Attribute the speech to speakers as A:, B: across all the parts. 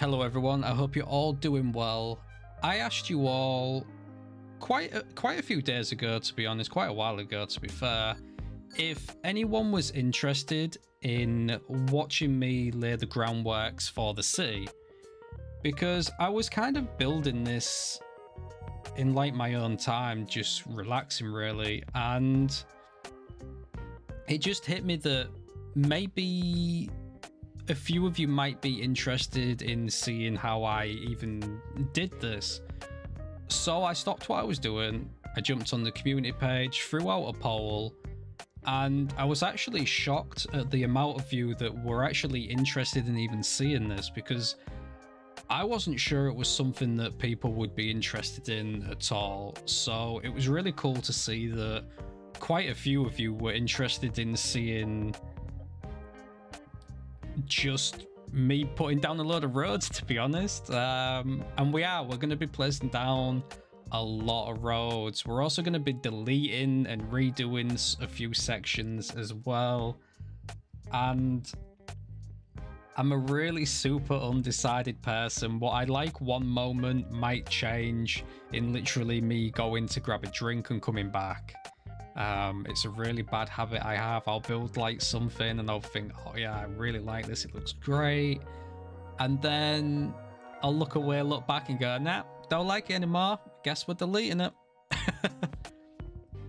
A: Hello everyone, I hope you're all doing well. I asked you all quite a few days ago, to be honest, quite a while ago to be fair, if anyone was interested in watching me lay the groundworks for the city, because I was kind of building this in like my own time, just relaxing really, and it just hit me that maybe a few of you might be interested in seeing how I even did this. So I stopped what I was doing, I jumped on the community page, threw out a poll, and I was actually shocked at the amount of you that were actually interested in even seeing this, because I wasn't sure it was something that people would be interested in at all. So it was really cool to see that quite a few of you were interested in seeing just me putting down a load of roads, to be honest. And we're going to be placing down a lot of roads. We're also going to be deleting and redoing a few sections as well. And I'm a really super undecided person. What I like one moment might change in literally me going to grab a drink and coming back. It's a really bad habit I have. I'll build like something and I'll think, oh yeah, I really like this, it looks great, and then I'll look away, look back and go, nah, don't like it anymore, guess we're deleting it.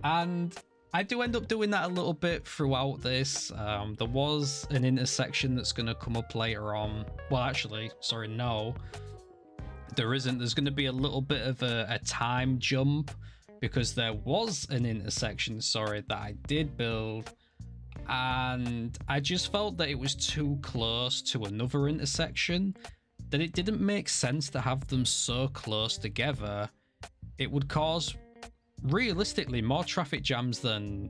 A: And I do end up doing that a little bit throughout this. There was an intersection that's going to come up later on. Well, actually, sorry, no, there isn't. There's going to be a little bit of a time jump, because there was an intersection, sorry, that I did build, and I just felt that it was too close to another intersection, that it didn't make sense to have them so close together. It would cause, realistically, more traffic jams than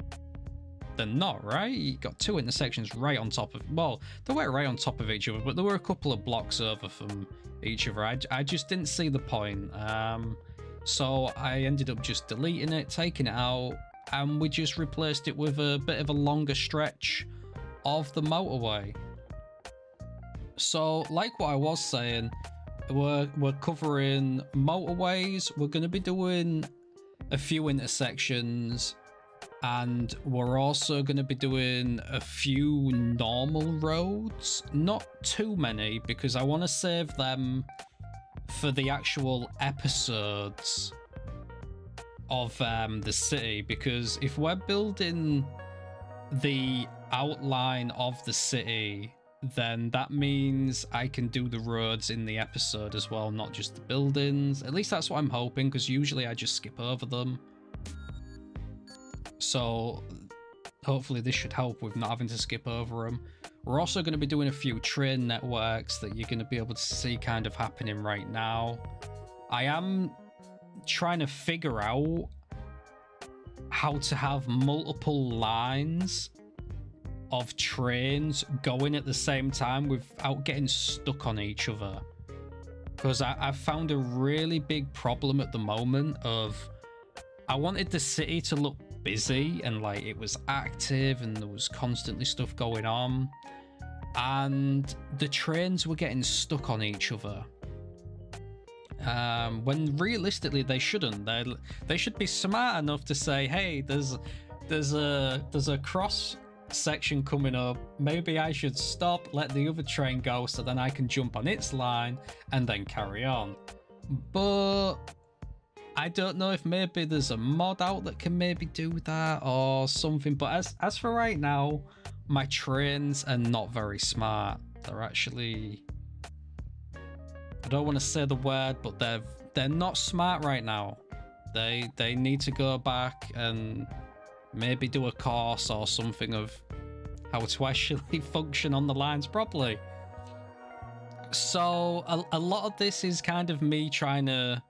A: not, right? You got two intersections right on top of, well, they weren't right on top of each other, but there were a couple of blocks over from each other. I just didn't see the point. So I ended up just deleting it, taking it out, and we just replaced it with a bit of a longer stretch of the motorway. So like what I was saying, we're covering motorways, we're going to be doing a few intersections, and we're also going to be doing a few normal roads. Not too many, because I want to save them for the actual episodes of the city, because if we're building the outline of the city, then that means I can do the roads in the episode as well, not just the buildings. At least that's what I'm hoping, because usually I just skip over them. So hopefully this should help with not having to skip over them. We're also going to be doing a few train networks that you're going to be able to see kind of happening right now. I am trying to figure out how to have multiple lines of trains going at the same time without getting stuck on each other. Because I've found a really big problem at the moment of, I wanted the city to look busy and like it was active and there was constantly stuff going on, and the trains were getting stuck on each other, when realistically they shouldn't. They should be smart enough to say, hey, there's a cross section coming up, maybe I should stop, let the other train go so then I can jump on its line and then carry on. But I don't know if maybe there's a mod out that can maybe do that or something. But as for right now, my trains are not very smart. They're actually, I don't want to say the word, but they're not smart right now. They need to go back and maybe do a course or something of how to actually function on the lines properly. So a lot of this is kind of me trying to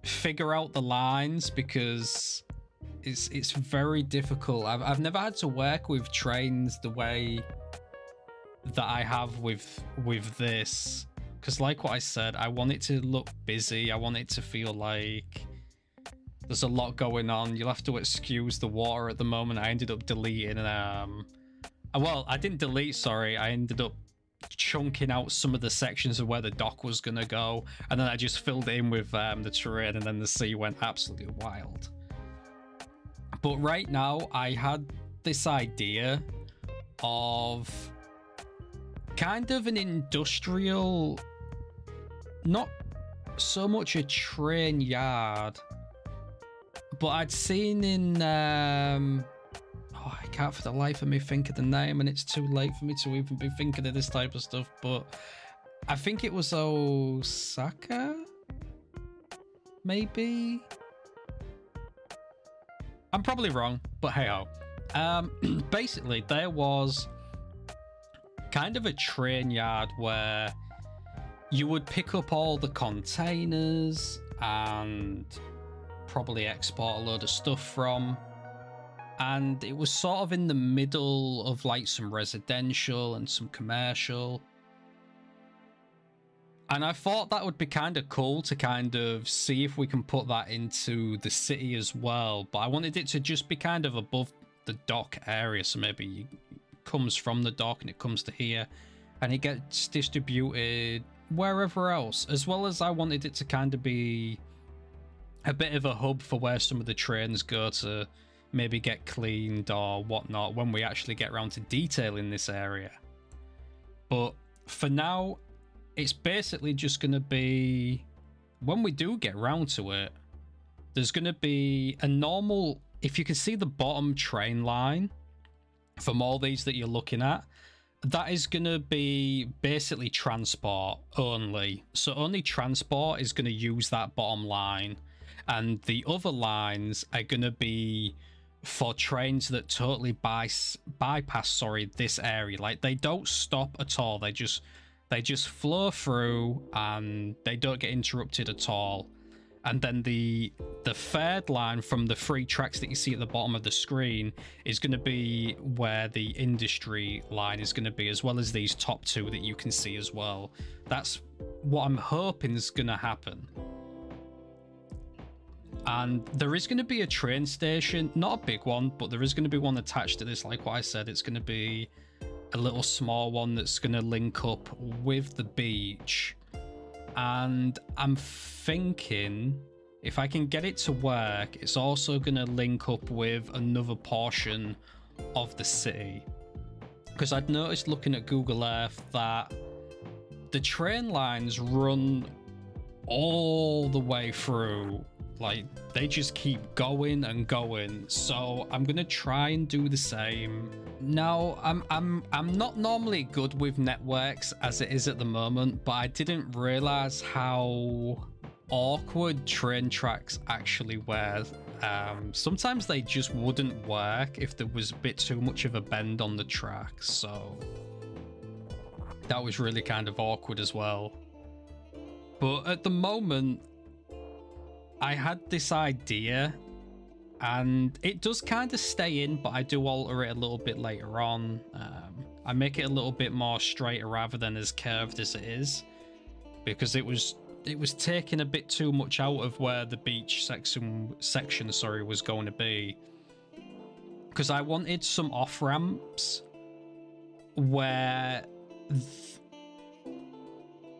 A: figure out the lines, because it's very difficult. I've never had to work with trains the way that I have with this, because like what I said, I want it to look busy. I want it to feel like there's a lot going on. You'll have to excuse the water at the moment. I ended up deleting well, I didn't delete, sorry, I ended up chunking out some of the sections of where the dock was gonna go, and then I just filled it in with the terrain, and then the sea went absolutely wild. But right now I had this idea of kind of an industrial, not so much a train yard, but I'd seen in oh, I can't for the life of me think of the name, and it's too late for me to even be thinking of this type of stuff, but I think it was Osaka, maybe? I'm probably wrong, but hey ho. Basically, there was kind of a train yard where you would pick up all the containers and probably export a load of stuff from, and it was sort of in the middle of like some residential and some commercial, and I thought that would be kind of cool to kind of see if we can put that into the city as well, but I wanted it to just be kind of above the dock area, so maybe it comes from the dock and it comes to here and it gets distributed wherever else, as well as I wanted it to kind of be a bit of a hub for where some of the trains go to maybe get cleaned or whatnot when we actually get around to detailing this area. But for now, it's basically just going to be, when we do get around to it, there's going to be a normal, if you can see the bottom train line from all these that you're looking at, that is going to be basically transport only. So only transport is going to use that bottom line, and the other lines are going to be for trains that totally bypass this area. Like, they don't stop at all, they just flow through and they don't get interrupted at all. And then the third line from the 3 tracks that you see at the bottom of the screen is going to be where the industry line is going to be, as well as these top 2 that you can see as well. That's what I'm hoping is going to happen. And there is going to be a train station, not a big one, but there is going to be one attached to this. Like what I said, it's going to be a little small one that's going to link up with the beach. And I'm thinking if I can get it to work, it's also going to link up with another portion of the city, because I'd noticed looking at Google Earth that the train lines run all the way through. Like, they just keep going and going. So I'm gonna try and do the same. Now, I'm not normally good with networks as it is at the moment, but I didn't realize how awkward train tracks actually were. Sometimes they just wouldn't work if there was a bit too much of a bend on the track. So that was really kind of awkward as well. But at the moment, I had this idea, and it does kind of stay in, but I do alter it a little bit later on. I make it a little bit more straighter rather than as curved as it is, because it was taking a bit too much out of where the beach section was going to be, because I wanted some off ramps where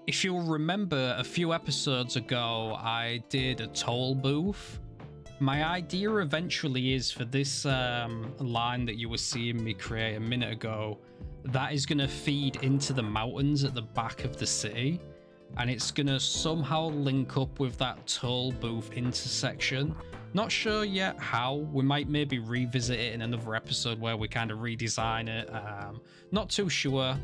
A: if you'll remember, a few episodes ago, I did a toll booth. My idea eventually is for this line that you were seeing me create a minute ago, that is going to feed into the mountains at the back of the city, and it's going to somehow link up with that toll booth intersection. Not sure yet how. We might maybe revisit it in another episode where we kind of redesign it. Not too sure,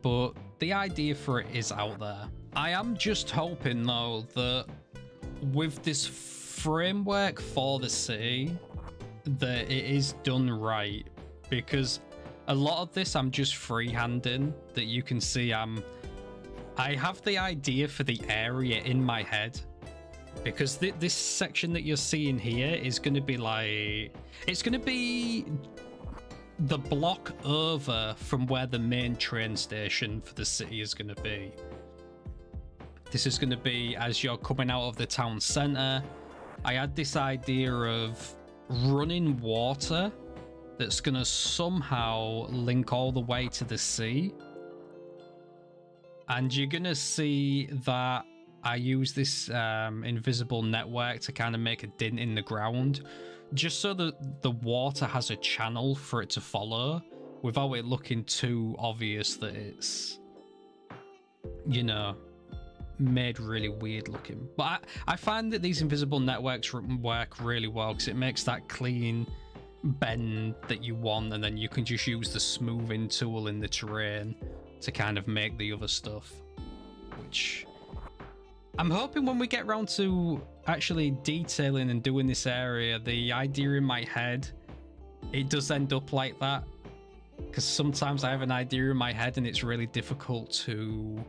A: but the idea for it is out there. I am just hoping though that with this framework for the city that it is done right, because a lot of this I'm just freehanding. That you can see I have the idea for the area in my head, because this section that you're seeing here is going to be like, it's going to be the block over from where the main train station for the city is going to be. This is going to be as you're coming out of the town center. I had this idea of running water that's going to somehow link all the way to the sea, And you're gonna see that I use this invisible network to kind of make a dent in the ground, just so that the water has a channel for it to follow without it looking too obvious that it's, you know, made really weird looking. But I find that these invisible networks work really well because it makes that clean bend that you want, and then you can just use the smoothing tool in the terrain to kind of make the other stuff, which I'm hoping when we get around to actually detailing and doing this area, the idea in my head, it does end up like that, because sometimes I have an idea in my head and it's really difficult to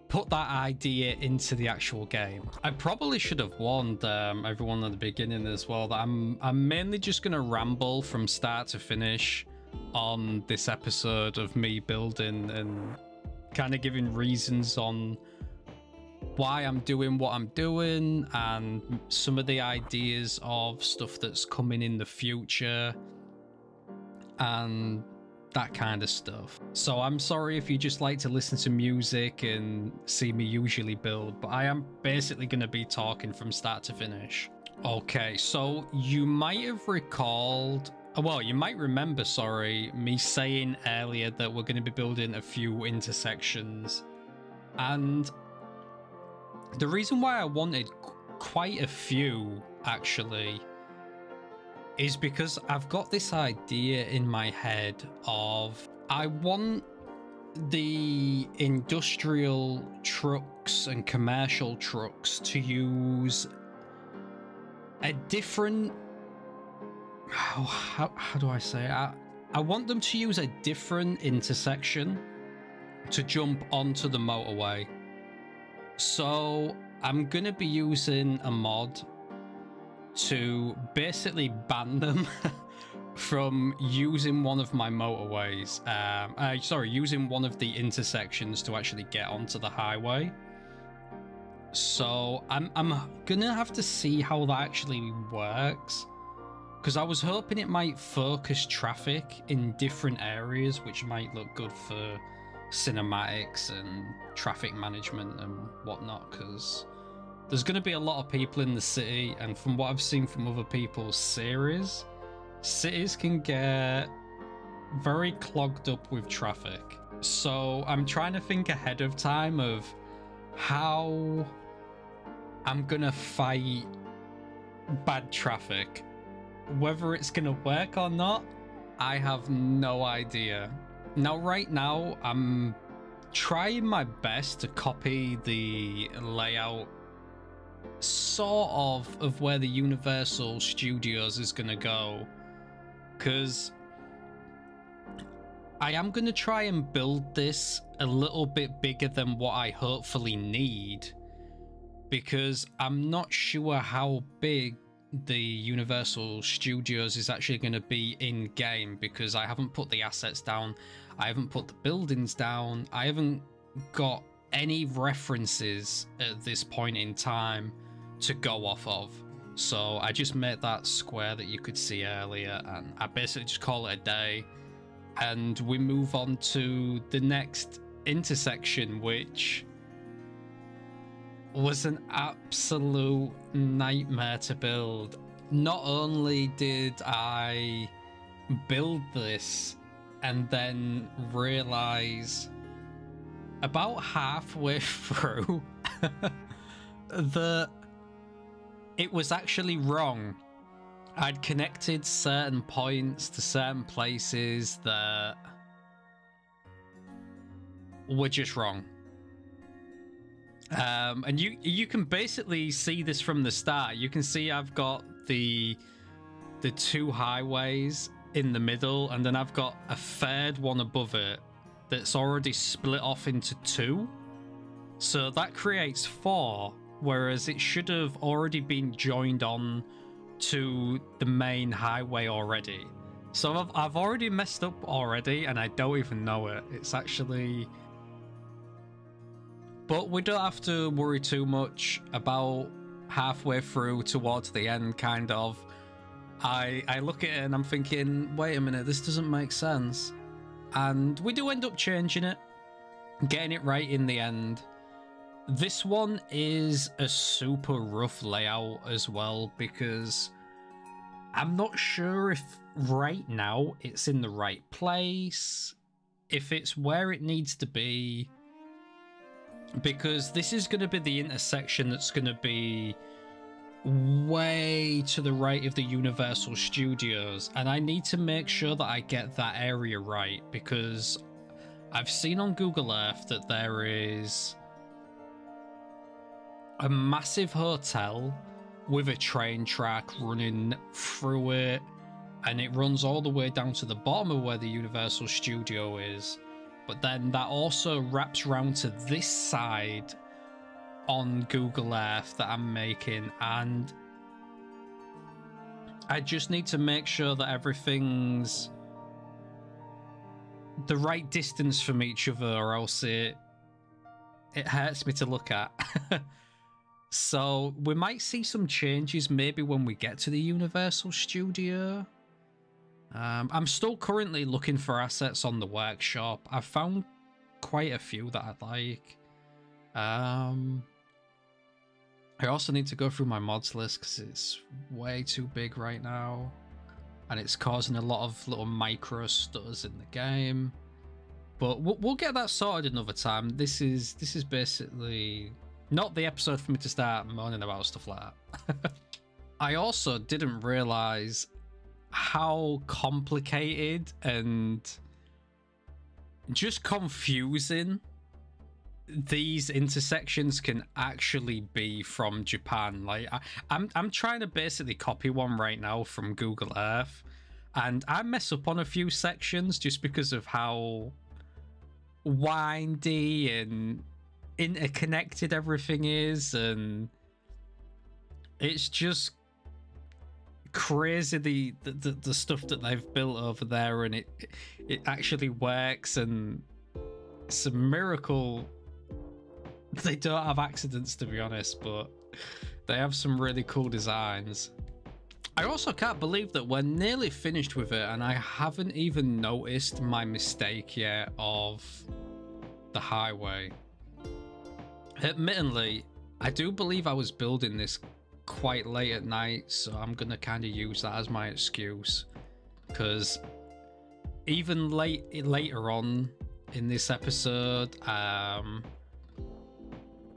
A: put that idea into the actual game. I probably should have warned everyone at the beginning as well that I'm mainly just going to ramble from start to finish on this episode of me building and kind of giving reasons on why I'm doing what I'm doing and some of the ideas of stuff that's coming in the future and that kind of stuff. So I'm sorry if you just like to listen to music and see me usually build, but I am basically going to be talking from start to finish. Okay, so you might have recalled, well, you might remember, sorry, me saying earlier that we're going to be building a few intersections. And the reason why I wanted quite a few, actually, is because I've got this idea in my head of I want the industrial trucks and commercial trucks to use a different, how do I say it? I want them to use a different intersection to jump onto the motorway. So I'm gonna be using a mod to basically ban them from using one of my motorways. Sorry, using one of the intersections to actually get onto the highway. So I'm gonna have to see how that actually works, because I was hoping it might focus traffic in different areas, which might look good for cinematics and traffic management and whatnot, because there's going to be a lot of people in the city, and from what I've seen from other people's series, cities can get very clogged up with traffic. So I'm trying to think ahead of time of how I'm going to fight bad traffic. Whether it's going to work or not, I have no idea. Now, right now, I'm trying my best to copy the layout sort of where the Universal Studios is going to go, because I am going to try and build this a little bit bigger than what I hopefully need, because I'm not sure how big the Universal Studios is actually going to be in game, because I haven't put the assets down, I haven't put the buildings down, I haven't got any references at this point in time to go off of. So I just made that square that you could see earlier, and I basically just call it a day, and we move on to the next intersection, which was an absolute nightmare to build. Not only did I build this and then realize about halfway through that it was actually wrong. I'd connected certain points to certain places that were just wrong. And you can basically see this from the start. You can see I've got the two highways in the middle, and then I've got a third one above it that's already split off into two. So that creates four, whereas it should have already been joined on to the main highway already. So I've already messed up already, and I don't even know it. It's actually... But we don't have to worry too much. About halfway through towards the end, kind of, I look at it and I'm thinking, wait a minute, this doesn't make sense. And we do end up changing it. getting it right in the end. This one is a super rough layout as well, because I'm not sure if right now it's in the right place, if it's where it needs to be, because this is going to be the intersection that's going to be way to the right of the Universal Studios, and I need to make sure that I get that area right, because I've seen on Google Earth that there is a massive hotel with a train track running through it, and it runs all the way down to the bottom of where the Universal Studio is, but then that also wraps around to this side on Google Earth that I'm making, and I just need to make sure that everything's the right distance from each other, or else it hurts me to look at. So we might see some changes maybe when we get to the Universal Studio. I'm still currently looking for assets on the workshop. I've found quite a few that I'd like. I also need to go through my mods list because it's way too big right now, and it's causing a lot of little micro stutters in the game. But we'll get that sorted another time. This is basically not the episode for me to start moaning about stuff like that. I also didn't realize how complicated and just confusing these intersections can actually be from Japan. Like I'm trying to basically copy one right now from Google Earth, and I mess up on a few sections just because of how windy and interconnected everything is, and it's just crazy the stuff that they've built over there, and it actually works, and it's a miracle they don't have accidents, to be honest, but they have some really cool designs. I also can't believe that we're nearly finished with it and I haven't even noticed my mistake yet of the highway. Admittedly, I do believe I was building this quite late at night, so I'm gonna kind of use that as my excuse, because even later on in this episode,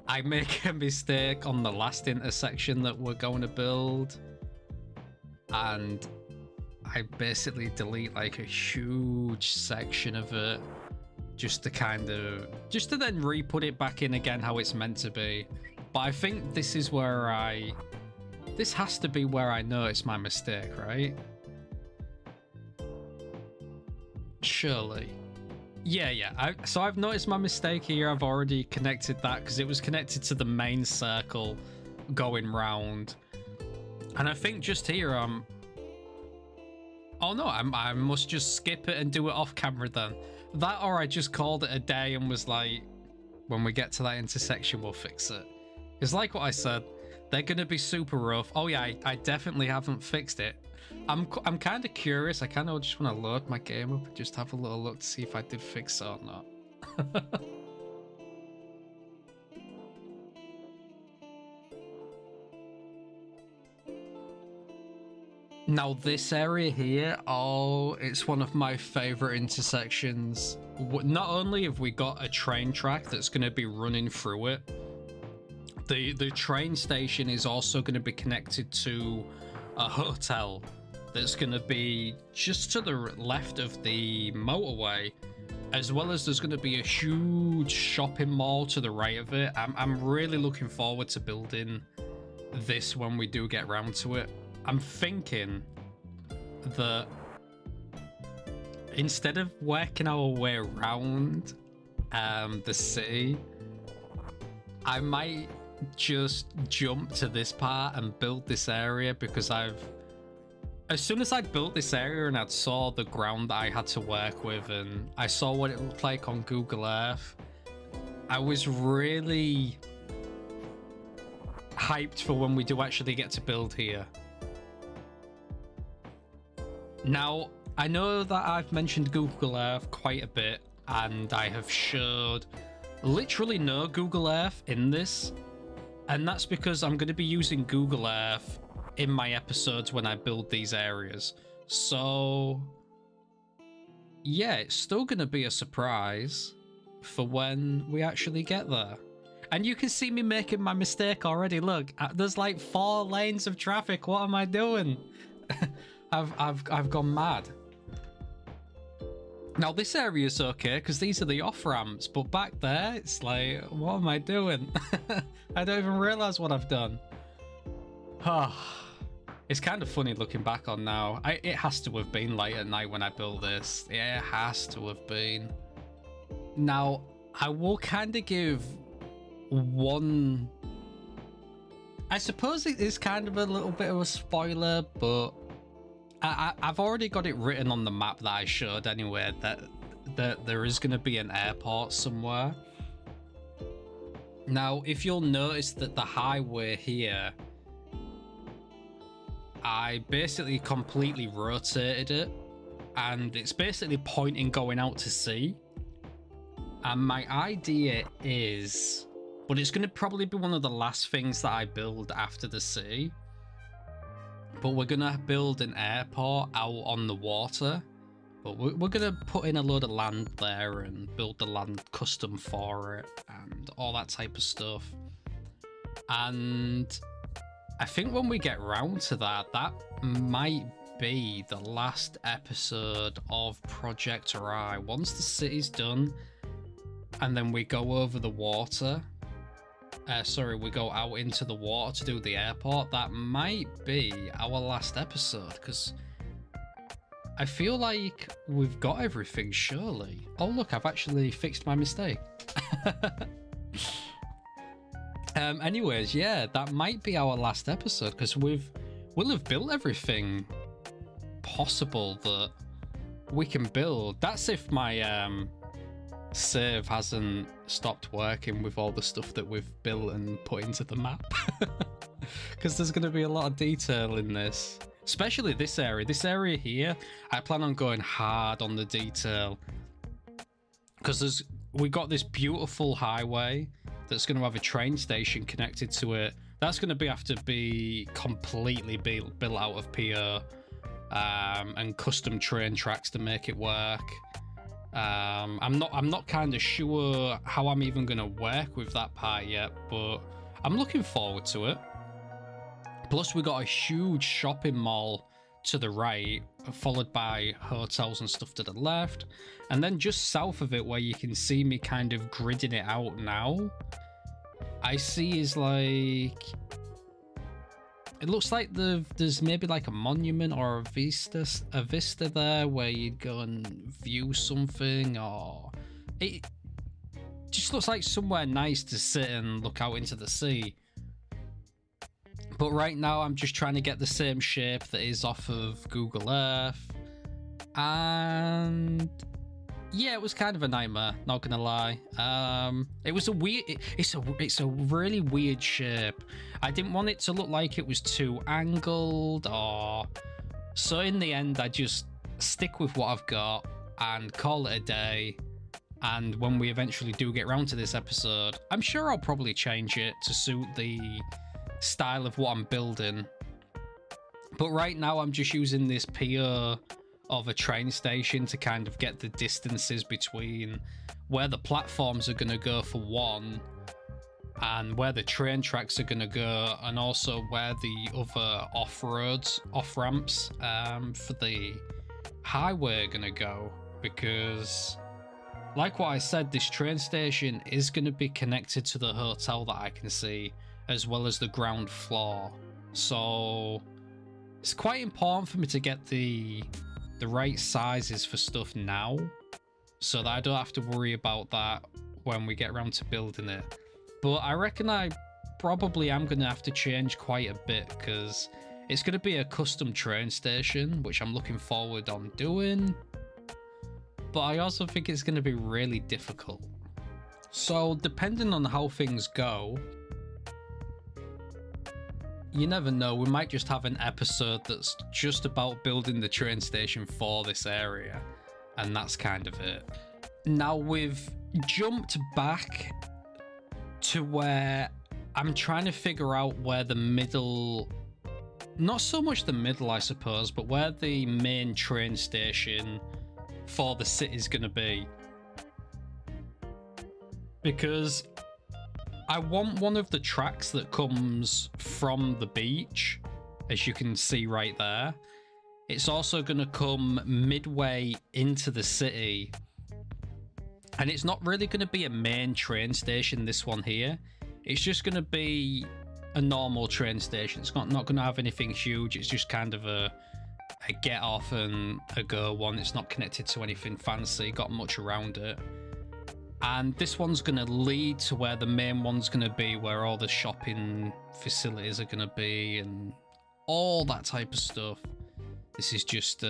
A: I make a mistake on the last intersection that we're going to build, and I basically delete like a huge section of it just to then re-put it back in again how it's meant to be. But I think this is where this has to be where I noticed my mistake, right? Surely. Yeah. So I've noticed my mistake here. I've already connected that because it was connected to the main circle going round. And I think just here oh no, I must just skip it and do it off camera then. That, or I just called it a day and was like, when we get to that intersection, we'll fix it. It's like what I said, they're going to be super rough. Oh yeah, I definitely haven't fixed it. I'm kind of curious. I kind of just want to load my game up and just have a little look to see if I did fix it or not. Now this area here, oh, it's one of my favorite intersections. Not only have we got a train track that's going to be running through it, the train station is also going to be connected to a hotel that's going to be just to the left of the motorway, as well as there's going to be a huge shopping mall to the right of it. I'm really looking forward to building this when we do get round to it. I'm thinking that instead of working our way around the city, I might just jump to this part and build this area, because as soon as I built this area and I saw the ground that I had to work with and I saw what it looked like on Google Earth, I was really hyped for when we do actually get to build here. Now, I know that I've mentioned Google Earth quite a bit, and I have showed literally no Google Earth in this. And that's because I'm going to be using Google Earth in my episodes when I build these areas. So, yeah, it's still going to be a surprise for when we actually get there. And you can see me making my mistake already. Look, there's like 4 lanes of traffic. What am I doing? I've gone mad. Now this area is okay because these are the off ramps, but back there it's like, what am I doing? I don't even realize what I've done. It's kind of funny looking back on now. It has to have been late at night when I built this. Yeah, it has to have been. Now I will kind of give one. I suppose it is kind of a little bit of a spoiler, but I've already got it written on the map that I showed anyway, that there is going to be an airport somewhere. Now, if you'll notice that the highway here, I basically completely rotated it, and it's basically pointing going out to sea. And my idea is, but it's going to probably be one of the last things that I build after the sea, but we're gonna build an airport out on the water. But we're gonna put in a load of land there and build the land custom for it and all that type of stuff. And I think when we get round to that, that might be the last episode of Project Oarai. Once the city's done, and then we go over the water. We go out into the water to do the airport. That might be our last episode, because I feel like we've got everything, surely. Oh, look, I've actually fixed my mistake. Anyways, yeah, that might be our last episode, because we'll have built everything possible that we can build. That's if my save hasn't stopped working with all the stuff that we've built and put into the map. Because there's going to be a lot of detail in this, especially this area. This area here, I plan on going hard on the detail, because we got this beautiful highway that's going to have a train station connected to it. That's going to have to be completely built out of PO and custom train tracks to make it work. I'm not kind of sure how I'm even going to work with that part yet, but I'm looking forward to it. Plus, we got a huge shopping mall to the right, followed by hotels and stuff to the left, and then just south of it, where you can see me kind of gridding it out now, I see is like, it looks like there's maybe like a monument or a vista there where you'd go and view something, or it just looks like somewhere nice to sit and look out into the sea. But right now I'm just trying to get the same shape that is off of Google Earth, and yeah, it was kind of a nightmare, not gonna lie. It was a weird, it's a really weird shape. I didn't want it to look like it was too angled, or so in the end I just stick with what I've got and call it a day. And when we eventually do get around to this episode, I'm sure I'll probably change it to suit the style of what I'm building. But right now I'm just using this PO of a train station to kind of get the distances between where the platforms are going to go for one, and where the train tracks are going to go, and also where the other off-ramps for the highway are going to go. Because like what I said, this train station is going to be connected to the hotel that I can see, as well as the ground floor. So it's quite important for me to get the right sizes for stuff now, so that I don't have to worry about that when we get around to building it. But I reckon I probably am going to have to change quite a bit, because it's going to be a custom train station, which I'm looking forward on doing. But I also think it's going to be really difficult. So depending on how things go, you never know, we might just have an episode that's just about building the train station for this area, and that's kind of it. Now, with jumped back to where I'm trying to figure out where the middle, not so much the middle, I suppose, but where the main train station for the city is going to be. Because I want one of the tracks that comes from the beach, as you can see right there. It's also going to come midway into the city. And it's not really going to be a main train station, this one here. It's just going to be a normal train station. It's not going to have anything huge. It's just kind of a get off and a go one. It's not connected to anything fancy, got much around it. And this one's going to lead to where the main one's going to be, where all the shopping facilities are going to be and all that type of stuff. This is just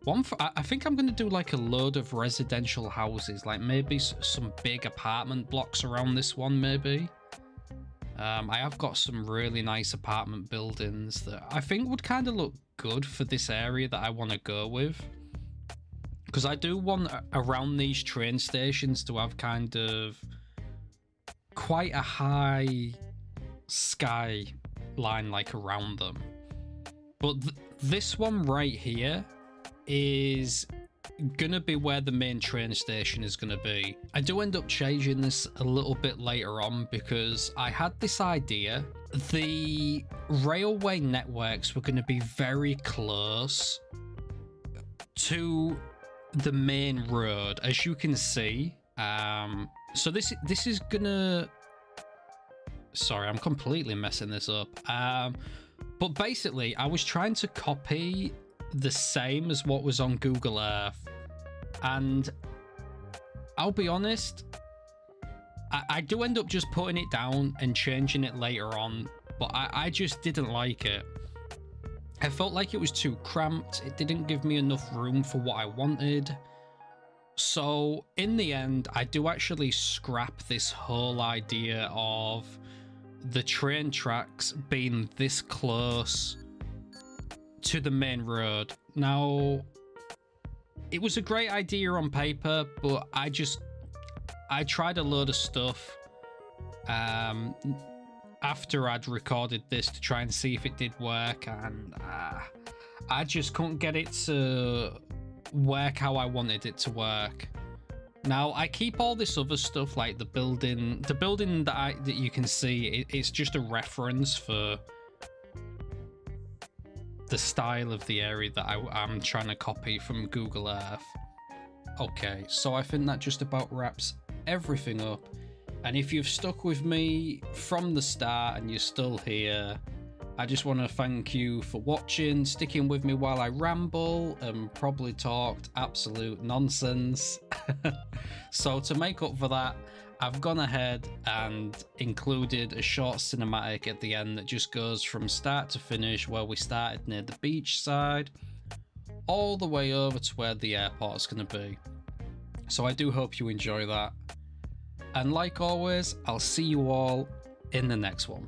A: one for, I think I'm going to do like a load of residential houses, like maybe some big apartment blocks around this one, maybe. I have got some really nice apartment buildings that I think would kind of look good for this area that I want to go with. Because I do want around these train stations to have kind of quite a high skyline like around them. But this one right here is gonna be where the main train station is gonna be. I do end up changing this a little bit later on because I had this idea. The railway networks were gonna be very close to the main road, as you can see. So this is gonna, sorry, I'm completely messing this up. But basically I was trying to copy the same as what was on Google Earth, and I'll be honest, I do end up just putting it down and changing it later on, but I just didn't like it. I felt like it was too cramped. It didn't give me enough room for what I wanted. So in the end, I do actually scrap this whole idea of the train tracks being this close to the main road. Now, it was a great idea on paper, but I tried a load of stuff after I'd recorded this to try and see if it did work, and I just couldn't get it to work how I wanted it to work. Now, I keep all this other stuff, like the building that you can see, it's just a reference for the style of the area that I'm trying to copy from Google Earth. Okay, so I think that just about wraps everything up. And if you've stuck with me from the start and you're still here, I just want to thank you for watching, sticking with me while I ramble and probably talked absolute nonsense. So to make up for that, I've gone ahead and included a short cinematic at the end that just goes from start to finish, where we started near the beach side all the way over to where the airport's going to be. So I do hope you enjoy that. And like always, I'll see you all in the next one.